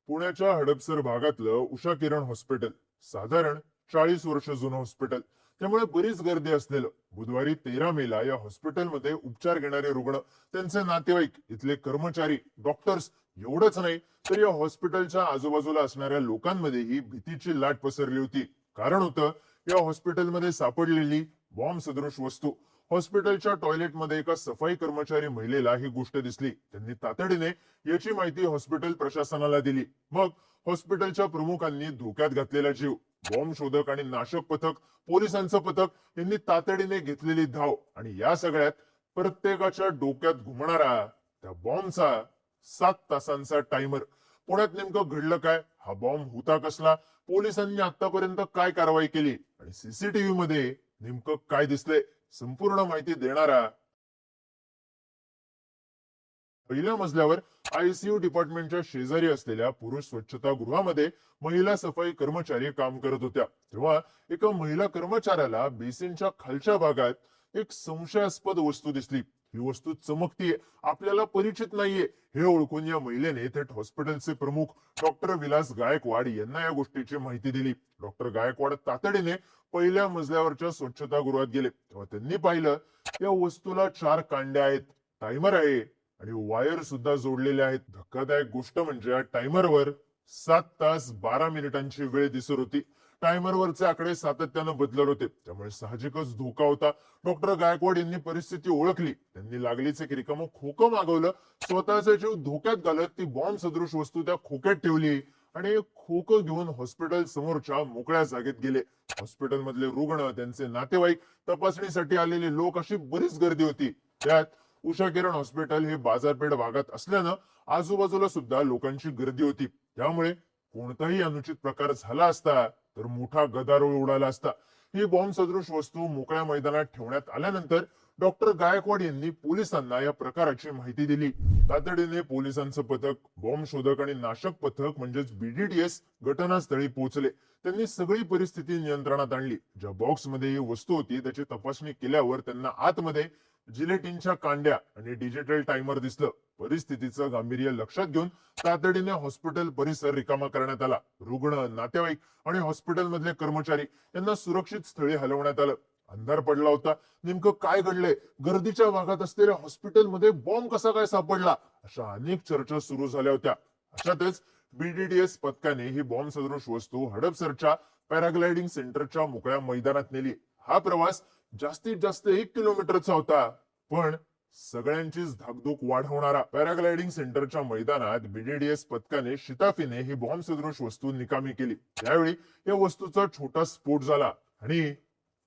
पुण्याच्या हडपसर भागातलं उषा किरण हॉस्पिटल साधारण 40 वर्ष जुनं हॉस्पिटल, त्यामुळे बरीच गर्दी असलेलं. बुधवारी 13 मेला या हॉस्पिटलमध्ये उपचार घेणारे रुग्ण, त्यांचे नातेवाईक, इथले कर्मचारी, डॉक्टर्स एवढंच नाही तर या हॉस्पिटलच्या आजूबाजूला असणाऱ्या लोकांमध्येही भीतीची लाट पसरली होती. कारण होतं या हॉस्पिटलमध्ये सापडलेली बॉम्ब सदृश वस्तू. हॉस्पिटलच्या टॉयलेटमध्ये एका सफाई कर्मचारी महिलेला ही गोष्ट दिसली. त्यांनी तातडीने याची माहिती हॉस्पिटल प्रशासनाला दिली. मग हॉस्पिटलच्या प्रमुखांनी धोक्यात घातलेला जीव, बॉम्ब शोधक आणि नाशक पथक, पोलिसांचं पथक यांनी तातडीने घेतलेली धाव आणि या सगळ्यात प्रत्येकाच्या डोक्यात घुमणारा त्या बॉम्बचा 7 तासांचा टायमर. पुण्यात नेमकं घडलं काय? हा बॉम्ब होता कसला? पोलिसांनी आतापर्यंत काय कारवाई केली आणि सीसीटीव्ही मध्ये नेमकं काय दिसलंय? संपूर्ण माहिती देणारा पहिल्या मजल्यावर आयसीयू डिपार्टमेंटच्या शेजारी असलेल्या पुरुष स्वच्छता गृहामध्ये महिला सफाई कर्मचारी काम करत होत्या. तेव्हा एका महिला कर्मचाऱ्याला बेसिनच्या खालच्या भागात एक संशयास्पद वस्तू दिसली. ही वस्तू चमकतीये, आपल्याला परिचित नाहीये. हे ओळखून या महिलेने थेट हॉस्पिटलचे प्रमुख डॉक्टर विलास गायकवाड यांना या गोष्टीची माहिती दिली. डॉक्टर गायकवाड तातडीने पहिल्या मजल्यावरच्या स्वच्छता गृहात गेले. तेव्हा त्यांनी पाहिलं या वस्तूला 4 कांड्या आहेत, टायमर आहे आणि वायर सुद्धा जोडलेल्या आहेत. धक्कादायक गोष्ट म्हणजे या टायमरवर 7 तास 12 मिनिटांची वेळ दिसत होती. टायमरवरचे आकडे सातत्यानं बदलत होते, त्यामुळे साहजिकच धोका होता. डॉक्टर गायकवाड यांनी परिस्थिती ओळखली. त्यांनी लागलीच एक रिकामं खोकं मागवलं. स्वतःचा जीव धोक्यात घालत ती बॉम्ब सदृश वस्तू त्या खोक्यात ठेवली आणि खोकं घेऊन हॉस्पिटल समोरच्या मोकळ्या जागेत गेले. हॉस्पिटल मधले रुग्ण, त्यांचे नातेवाईक, तपासणीसाठी आलेले लोक, अशी बरीच गर्दी होती. त्यात उषा किरण हॉस्पिटल हे बाजारपेठ भागात असल्यानं आजूबाजूला सुद्धा लोकांची गर्दी होती. त्यामुळे कोणताही अनुचित प्रकार झाला असता तर मोठा गदारोळ उडाला असता. ही बॉम्ब सदृश वस्तू मोकळ्या मैदानात ठेवण्यात आल्यानंतर डॉक्टर गायकवाड यांनी पोलिसांना या प्रकाराची माहिती दिली. तातडीने पोलिसांचं पथक, बॉम्ब शोधक आणि नाशक पथक म्हणजेच बीडीडीएस घटनास्थळी पोहोचले. त्यांनी सगळी परिस्थिती नियंत्रणात आणली. ज्या बॉक्समध्ये ही वस्तू होती त्याची तपासणी केल्यावर त्यांना आतमध्ये जिलेटिनच्या कांड्या आणि डिजिटल टायमर दिसलं. परिस्थितीचं गांभीर्य लक्षात घेऊन तातडीने हॉस्पिटल परिसर रिकामा करण्यात आला. रुग्ण, नातेवाईक आणि हॉस्पिटल मधले कर्मचारी यांना सुरक्षित स्थळी हलवण्यात आलं. अंधार पडला होता. नेमकं काय घडलंय? गर्दीच्या भागात असलेल्या हॉस्पिटलमध्ये बॉम्ब कसा काय सापडला? अशा अनेक चर्चा सुरू झाल्या होत्या. अशातच बीडीडीएस पथकाने ही बॉम्ब सदृश वस्तू हडपसरच्या पॅराग्लायडिंग सेंटरच्या मोकळ्या मैदानात नेली. हा प्रवास जास्तीत जास्त 1 किलोमीटरचा होता, पण सगळ्यांचीच धाकधूक वाढवणारा. पॅराग्लायडिंग सेंटरच्या मैदानात बीडीडीएस पथकाने शिताफीने ही बॉम्ब सदृश वस्तू निकामी केली. त्यावेळी या वस्तूचा छोटा स्फोट झाला आणि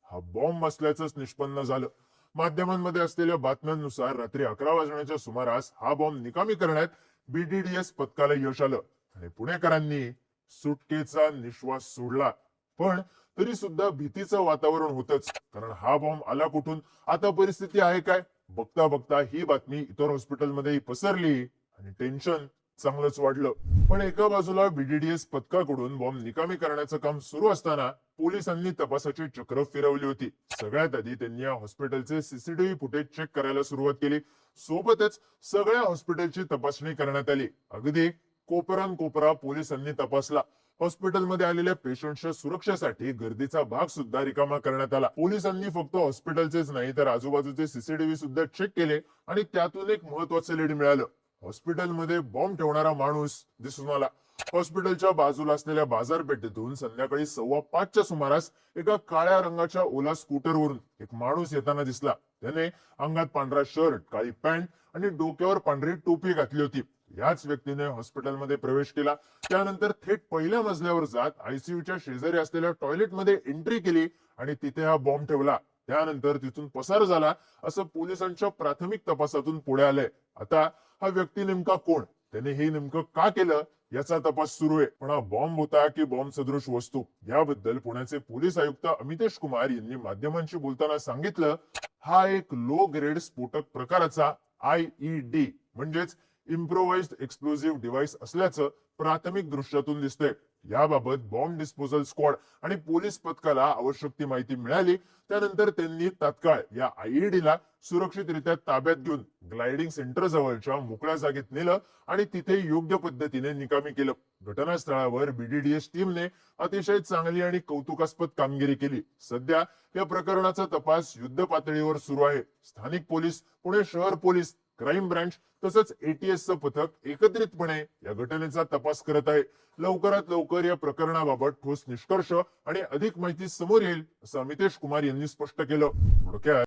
हा बॉम्ब असल्याचंच निष्पन्न झालं. माध्यमांमध्ये असलेल्या बातम्यांनुसार रात्री 11 वाजण्याच्या सुमारास हा बॉम्ब निकामी करण्यात बीडीडीएस पथकाला यश आलं आणि पुणेकरांनी सुटकेचा निश्वास सोडला. पण तरी सुद्धा भीतीचं वातावरण होतच, कारण हा बॉम्ब आला कुठून? आता परिस्थिती आहे काय? बघता बघता ही बातमी इतर हॉस्पिटलमध्येही पसरली आणि टेन्शन चांगलंच वाढलं. पण एका बाजूला बीडीडीएस पथकाकडून बॉम्ब निकामी करण्याचं काम सुरू असताना पोलिसांनी तपासाची चक्र फिरवली होती. सगळ्यात आधी त्यांनी या हॉस्पिटलचे सीसीटीव्ही फुटेज चेक करायला सुरुवात केली. सोबतच सगळ्या हॉस्पिटलची तपासणी करण्यात आली. अगदी कोपरा पोलिसांनी तपासला. हॉस्पिटलमध्ये आलेल्या पेशंटच्या सुरक्षेसाठी गर्दीचा भाग सुद्धा रिकामा करण्यात आला. पोलिसांनी फक्त हॉस्पिटलचेच नाही तर आजूबाजूचे सीसीटीव्ही सुद्धा चेक केले आणि त्यातून एक महत्वाचं लीड मिळालं. हॉस्पिटलमध्ये बॉम्ब ठेवणारा माणूस दिसून आला. हॉस्पिटलच्या बाजूला असलेल्या बाजारपेठेतून संध्याकाळी 5:15च्या सुमारास एका काळ्या रंगाच्या ओला स्कूटरवरून एक माणूस येताना दिसला. त्याने अंगात पांढरा शर्ट, काळी पॅन्ट आणि डोक्यावर पांढरी टोपी घातली होती. याच व्यक्तीने हॉस्पिटलमध्ये प्रवेश केला. त्यानंतर थेट पहिल्या मजल्यावर जात आयसीयूच्या शेजारी असलेल्या टॉयलेटमध्ये एंट्री केली आणि तिथे हा बॉम्ब ठेवला. त्यानंतर तिथून पसार झाला, असं पोलिसांच्या प्राथमिक तपासातून पुढे आलंय. आता हा व्यक्ती नेमका कोण, त्याने हे नेमकं का केलं याचा तपास सुरू आहे. पण हा बॉम्ब होता की बॉम्ब सदृश वस्तू, याबद्दल पुण्याचे पोलीस आयुक्त अमितेश कुमार यांनी माध्यमांशी बोलताना सांगितलं, हा एक लो ग्रेड स्फोटक प्रकाराचा IED म्हणजेच इम्प्रोवाइज्ड एक्सप्लोजिव्ह डिव्हाइस असल्याचं प्राथमिक दृश्यातून दिसतंय. याबाबत बॉम्ब डिस्पोजल स्क्वॉड आणि पोलीस पथकाला आवश्यक ती माहिती मिळाली. त्यानंतर त्यांनी तात्काळ या आयईडीला सुरक्षितरित्या ताब्यात घेऊन ग्लायडिंग सेंटर जवळच्या मोकळ्या जागेत नेलं आणि तिथे योग्य पद्धतीने निकामी केलं. घटनास्थळावर बीडीडीएस टीमने अतिशय चांगली आणि कौतुकास्पद कामगिरी केली. सध्या या प्रकरणाचा तपास युद्ध पातळीवर सुरू आहे. स्थानिक पोलीस, पुणे शहर पोलीस, क्राईम ब्रांच तसंच एटीएसचं पथक एकत्रितपणे या घटनेचा तपास करत आहे. लवकरात लवकर या प्रकरणाबाबत ठोस निष्कर्ष आणि अधिक माहिती समोर येईल असं अमितेश कुमार यांनी स्पष्ट केलं. थोडक्यात